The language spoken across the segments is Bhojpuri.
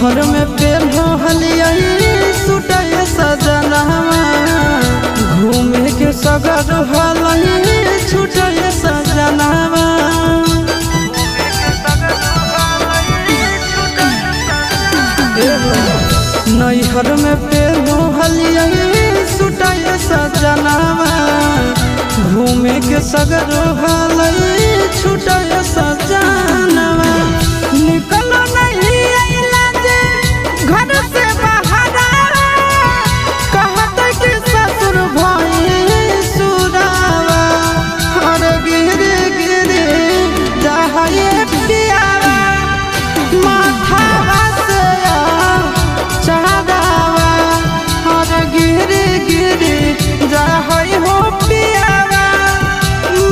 नैहर में पेन्हो हलियाई सुटय सजनवा घूमे के सगर हलई छुटय सजनवा नैहर में पेन्हो हलियाई सुटय सजनवा घूमे के सगर हलई छुटय सजनवा निकलो नहीं अइला जे घर से बाहर कहत कि ससुर भई सुरावा हर गिरे गिरे जाए पियावा माथावा से चढ़ावा हर गिरे गिरे जाए हो पियावा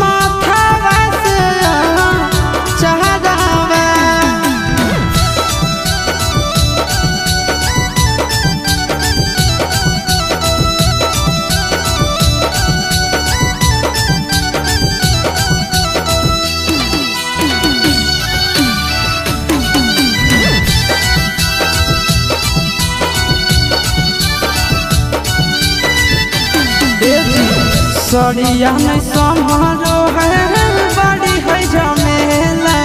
माथावा से चढ़ावा। सड़िया नहीं संभालो है बड़ी है झमेला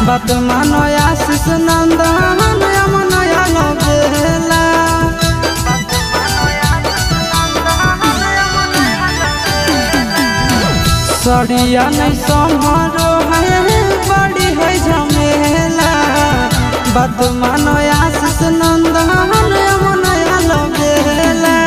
बात मानो आशीष नंदन नया लगेला सड़िया नहीं संभालो है बड़ी है झमेला बात मानो आशीष नंदन नया लगेला।